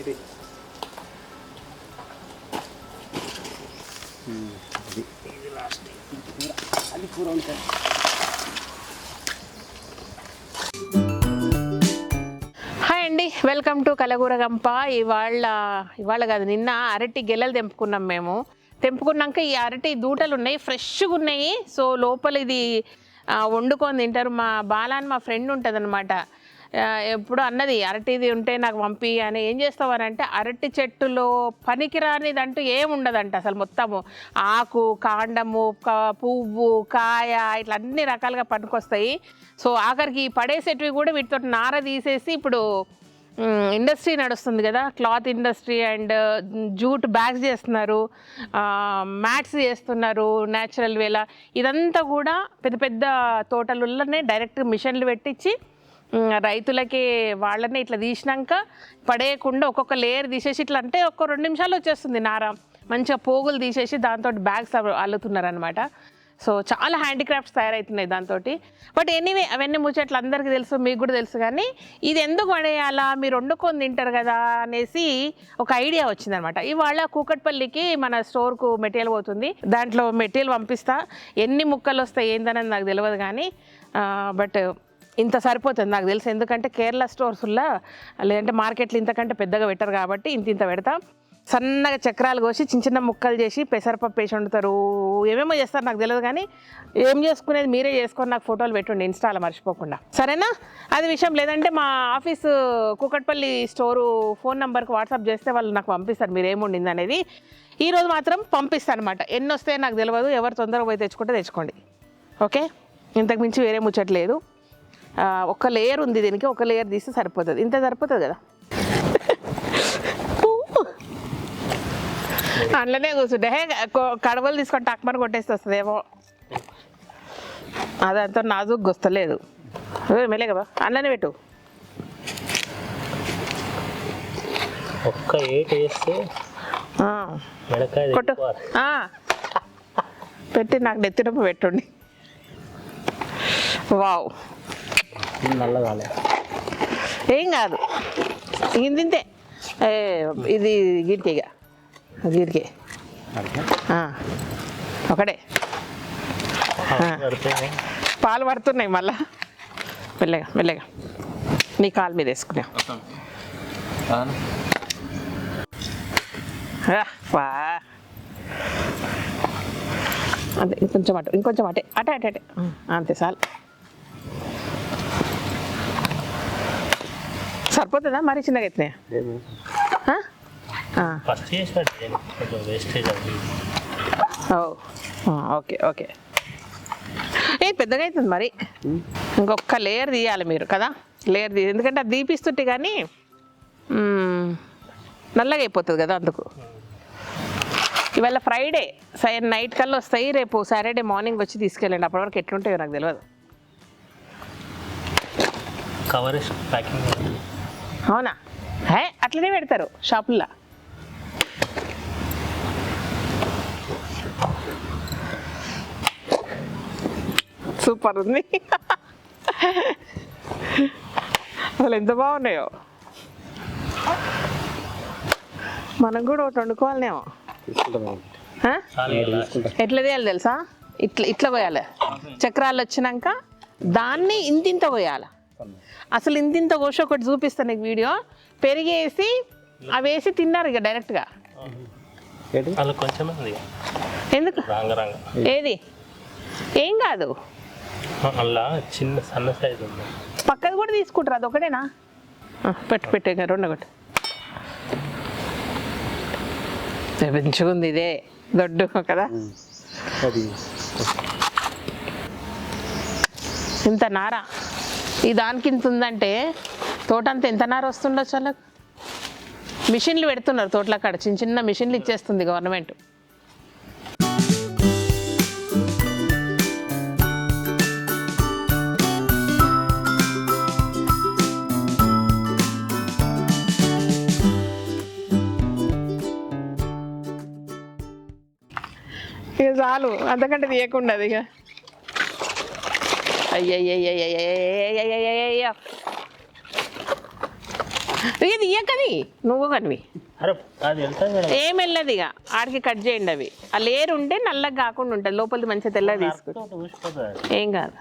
అది కూర ఉంటుంది. హాయ్ అండి, వెల్కమ్ టు కలగూరగంప. ఇవాళ కాదు, నిన్న అరటి గెలలు తెంపుకున్నాక ఈ అరటి దూటలు ఉన్నాయి, ఫ్రెష్గా ఉన్నాయి. సో లోపల ఇది వండుకొని తింటారు. మా బాలాని మా ఫ్రెండ్ ఉంటుంది అనమాట, ఎప్పుడు అన్నది అరటిది ఉంటే నాకు పంపి అని. ఏం చేస్తావని అంటే, అరటి చెట్టులో పనికిరానిది అంటూ ఏముండదంట అసలు. మొత్తము ఆకు, కాండము, పువ్వు, కాయ ఇట్లా అన్ని రకాలుగా పనికొస్తాయి. సో ఆఖరికి పడేసేటివి కూడా వీటితో నార తీసేసి, ఇప్పుడు ఇండస్ట్రీ నడుస్తుంది కదా, cloth industry, and jute bags చేస్తున్నారు, మ్యాట్స్ చేస్తున్నారు న్యాచురల్ వేలా. ఇదంతా కూడా పెద్ద పెద్ద తోటలలోనే డైరెక్ట్ మిషన్లు పెట్టించి రైతులకి వాళ్ళని ఇట్లా తీసినాక పడేయకుండా ఒక్కొక్క లేయర్ తీసేసి ఇట్లా అంటే ఒక్క 2 నిమిషాలు వచ్చేస్తుంది నార. మంచిగా పోగులు తీసేసి దాంతో బ్యాగ్స్ అల్లుతున్నారనమాట. సో చాలా హ్యాండీక్రాఫ్ట్స్ తయారవుతున్నాయి దాంతో. బట్ ఎనీవే, అవన్నీ ముచ్చట్లు అందరికీ తెలుసు, మీకు కూడా తెలుసు. కానీ ఇది ఎందుకు పడేయాలా, మీరు వండుకొని తింటారు కదా అనేసి ఒక ఐడియా వచ్చిందనమాట. ఇవాళ కూకట్పల్లికి మన స్టోర్కు మెటీరియల్ పోతుంది, దాంట్లో మెటీరియల్ పంపిస్తా. ఎన్ని ముక్కలు వస్తాయి ఏందనేది నాకు తెలియదు, కానీ బట్ ఇంత సరిపోతుంది నాకు తెలుసు. ఎందుకంటే కేరళ స్టోర్స్లో లేదంటే మార్కెట్లు ఇంతకంటే పెద్దగా పెట్టరు కాబట్టి ఇంత పెడతా. సన్నగా చక్రాలు కోసి చిన్న చిన్న ముక్కలు చేసి పెసరపప్పు వేసి వండుతారు, ఏమేమో చేస్తారు నాకు తెలియదు. కానీ ఏం చేసుకునేది మీరే చేసుకొని నాకు ఫోటోలు పెట్టుండి ఇన్స్టాలో మర్చిపోకుండా, సరేనా? అది విషయం. లేదంటే మా ఆఫీసు కూకట్పల్లి స్టోరు ఫోన్ నెంబర్కి వాట్సాప్ చేస్తే వాళ్ళు నాకు పంపిస్తారు మీరు ఏముండింది అనేది. ఈరోజు మాత్రం పంపిస్తాను అనమాట. ఎన్ని వస్తాయో నాకు తెలియదు, ఎవరు తొందరగా పోయి తెచ్చుకోండి. ఓకే, ఇంతకు మించి వేరే ముచ్చట్లేదు. ఒక లేయర్ ఉంది దీనికి, ఒక లేయర్ తీస్తే సరిపోతుంది. ఇంత సరిపోతుంది కదా. అందులోనే కూర్చుంటే కడవలు తీసుకొని టక్మని కొట్టేస్తే వస్తుందేమో, అదంతా నాజుకు వస్తలేదు. మెల్లే కదా, అందులోనే పెట్టు. కొట్టు పెట్టి నాకు నెత్తినప్పు పెట్టుండి. వావ్, ఏం కాదు, ఇంతే. ఇది గీడికే ఒకటే పాలు పడుతున్నాయి. మళ్ళా మెల్లగా నీ కాలు మీద వేసుకున్నా. అంతే, ఇంకొంచెం అటే అంతే చాలు. సరిపోతుందా మరి చిన్నగా ఎత్తున్నాయా? ఓకే. పెద్దగా అవుతుంది మరి, ఇంకొక లేయర్ తీయాలి మీరు కదా. లేయర్ ఎందుకంటే అది తీపిస్తుంటే కానీ నల్లగా అయిపోతుంది కదా, అందుకు. ఇవాళ ఫ్రైడే, నైట్ కల్లా వస్తాయి. రేపు సాటర్డే మార్నింగ్ వచ్చి తీసుకెళ్ళండి. అప్పటి వరకు ఎట్లుంటాయో నాకు తెలియదు. అవునా? అట్లనే పెడతారు షాపుల్లో. సూపర్ ఉంది అసలు, ఎంత బాగున్నాయో. మనం కూడా ఒకటి వండుకోవాలనేమో. ఎట్లా తీయాలి తెలుసా? ఇట్లా పోయాలి. చక్రాలు వచ్చినాక దాన్ని ఇంతింత పోయాలి. అసలు ఇంతింత కోసి ఒకటి చూపిస్తాను నీకు వీడియో. పెరిగేసి అవి వేసి తిన్నారు ఇక డైరెక్ట్గా. ఎందుకు? ఏది ఏం కాదు, చిన్న సన్న సైజు ఉంది, పక్కది కూడా తీసుకుంటారు. అది ఒకటేనా? పెట్టే రెండు ఒకటి మంచిగుంది. ఇదే దొడ్డు కదా. ఇంత నార ఈ దానికి ఇంత ఉందంటే తోటంతా ఎంత నార వస్తుండొచ్చు వాళ్ళకి. మిషన్లు పెడుతున్నారు తోటల కాడ, చిన్న మిషన్లు ఇచ్చేస్తుంది గవర్నమెంట్. ఇక చాలు, అంతకంటే తీయకుండా ఇక. అయ్యయ్యయ్యయ్యయ్యయ్యయ్యయ్యయ్యయ్యయ్య ఇది ఇయ్యకది నువ్వు కనివి అరే అది వెళ్తాయి మేడం. ఏం వెళ్ళదు ఇక ఆడికి కట్ చేయండి అవి ఆ లేరు ఉంటే నల్లగా కాకుండా ఉంటుంది లోపలిది మంచిగా తెల్లగా తీసుకుంటాం ఊసిపోతుంది. ఏం కాదు.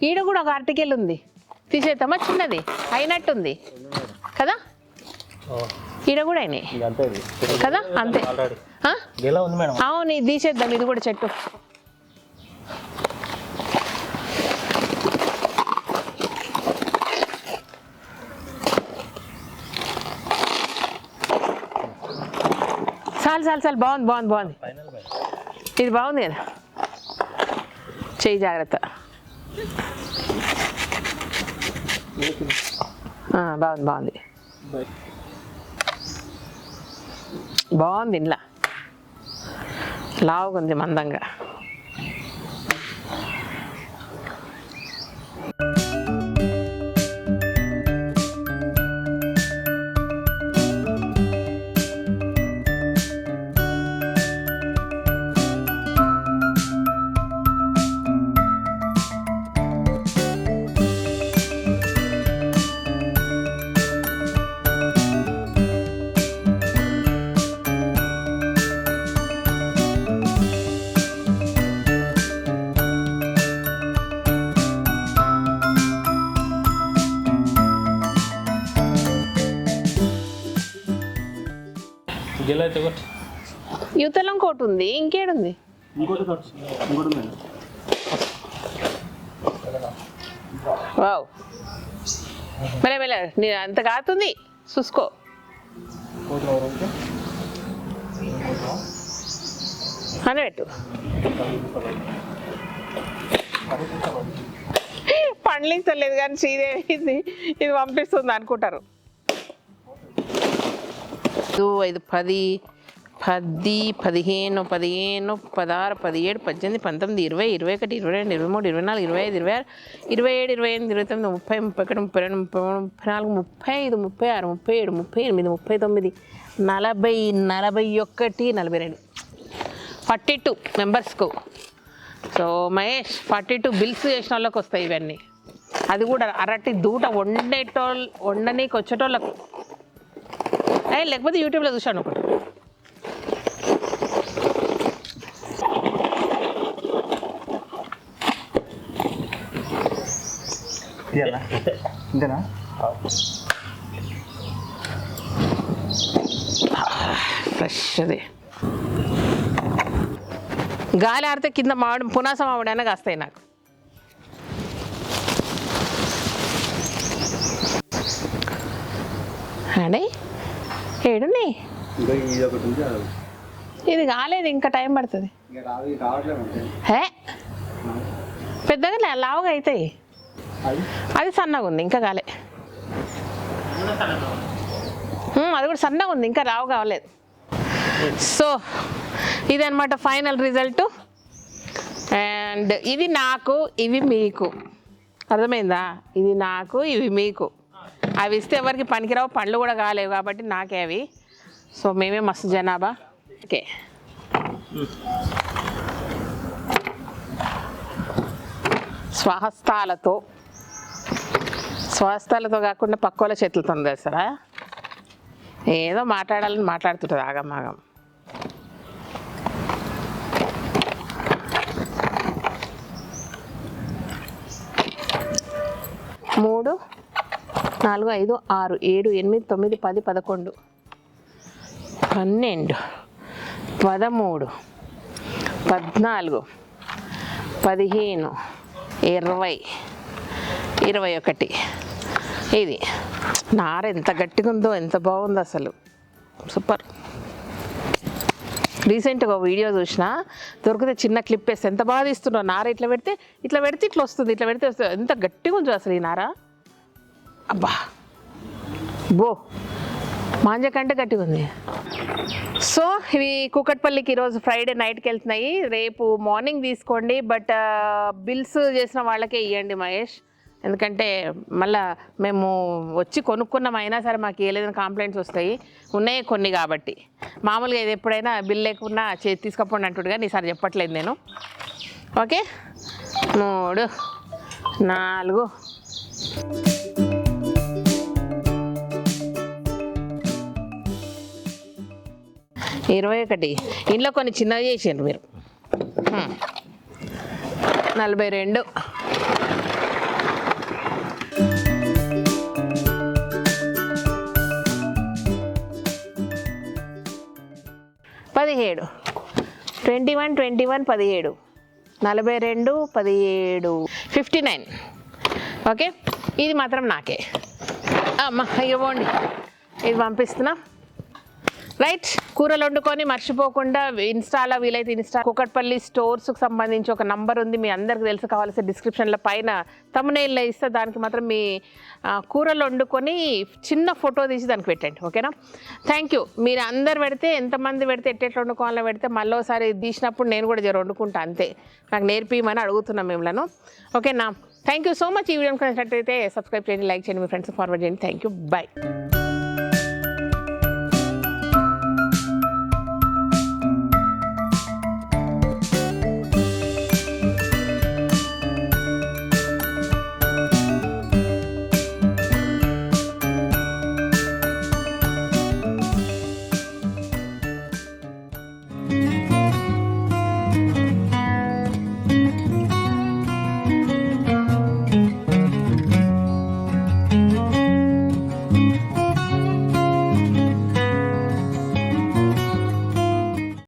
ఈడ కూడా ఒక ఆర్టికల్ ఉంది తీసేద్దామా చిన్నది అయినట్టుంది కదా ఈడ కూడా అయినాయి కదా అంతే అవును ఇది తీసేద్దాం ఇది కూడా చెట్టు చాలు చాలు చాలు బాగుంది బాగుంది బాగుంది ఇది బాగుంది కదా చెయ్యి జాగ్రత్త బాగుంది బాగుంది బాగుంది ఇంట్లో లావుగా ఉంది మందంగా యువతలం కోటి ఉంది ఇంకేడుంది వావ్ మెల్ల మెల్ల నీ అంత కాతుంది చూసుకో అని పెట్టు పండ్లిస్తలేదు కానీ శ్రీదేవి ఇది పంపిస్తుంది అనుకుంటారు 5 10 10 15 15 16 17 18 19 20 21 22 23 24 25 26 27 28 29 30 31 32 33 34 35 36 37 38 39 40 41 42 మెంబర్స్కు సో మహేష్ 42 బిల్స్ చేసిన వాళ్ళకి వస్తాయి ఇవన్నీ అది కూడా అరటి దూట వండనీకి వచ్చేటోళ్ళకు లేకపోతే యూట్యూబ్లో చూశాను ఒకటి ఫ్రెష్ అది గాలి ఆడితే కింద మామిడి పునాస మామిడి అయినా కాస్తాయి నాకు అండి ఏడున్నాయి ఇది కాలేదు ఇంకా టైం పడుతుంది హే పెద్దగా లావుగా అవుతాయి అది సన్నగా ఉంది ఇంకా కాలే అది కూడా సన్నగా ఉంది ఇంకా రావు కావలేదు సో ఇదన్నమాట ఫైనల్ రిజల్ట్ అండ్ ఇది నాకు ఇవి మీకు అర్థమైందా ఇది నాకు ఇవి మీకు అవి ఇస్తే ఎవరికి పనికిరావు పండ్లు కూడా కాలేవు కాబట్టి నాకే అవి సో మేమే మస్తు జనాభా ఓకే స్వహస్తాలతో కాకుండా పక్క వాళ్ళ చేతులతో చేస్తారా ఏదో మాట్లాడాలని మాట్లాడుతుంటుంది ఆగమాగం మూడు 4 5 6 7 8 9 10 11 12 13 14 15 20 21 ఇది నార ఎంత గట్టిగా ఉందో ఎంత బాగుందో అసలు సూపర్ రీసెంట్గా వీడియో చూసినా దొరికితే చిన్న క్లిప్ వేస్తే ఎంత బాగా తీస్తుండో నార ఇట్లా పెడితే ఇట్లా వస్తుంది ఇట్లా పెడితే ఎంత గట్టిగా ఉందో అసలు ఈ నార అబ్బా బో మాంజ కంటే గట్టిగా ఉంది సో ఇవి కూకట్పల్లికి ఈరోజు ఫ్రైడే నైట్కి వెళ్తున్నాయి రేపు మార్నింగ్ తీసుకోండి బట్ బిల్స్ చేసిన వాళ్ళకే ఇవ్వండి మహేష్ ఎందుకంటే మళ్ళీ మేము వచ్చి కొనుక్కున్నామైనా సరే మాకు ఏలేదని కంప్లైంట్స్ వస్తాయి, ఉన్నాయి కొన్ని కాబట్టి. మామూలుగా ఇది ఎప్పుడైనా బిల్ లేకున్నా తీసుకపోండి అంటుడు, కానీ ఈసారి చెప్పట్లేదు నేను. ఓకే, 3 4 21. ఇంట్లో కొన్ని చిన్నవి చేసారు మీరు. 42 17 21 21 17 42 17 59. ఓకే, ఇది మాత్రం నాకే. అమ్మ ఇవ్వండి, ఇది పంపిస్తున్నా. రైట్, కూరలు వండుకొని మర్చిపోకుండా ఇన్స్టాలో వీలైతే కుకట్పల్లి స్టోర్స్కి సంబంధించి ఒక నంబర్ ఉంది, మీ అందరికి తెలుసు. కావాల్సిన డిస్క్రిప్షన్లో పైన తమ్మునేల్లో ఇస్తే దానికి మాత్రం మీ కూరలు వండుకొని చిన్న ఫోటో తీసి దానికి పెట్టండి. ఓకేనా? Thank you. మీరు అందరు పెడితే, ఎంతమంది పెడితే ఎట్టెట్లా వండుకోవాలో పెడితే మళ్ళీ ఒకసారి తీసినప్పుడు నేను కూడా వండుకుంటా, అంతే. నాకు నేర్పిమని అడుగుతున్నాం మిమ్మల్ని. ఓకేనా? Thank you so much. ఈ వీడియో నచ్చినట్టయితే సబ్స్క్రైబ్ చేయండి, లైక్ చేయండి, మీ ఫ్రెండ్స్కి ఫార్వర్డ్ చేయండి. Thank you, bye.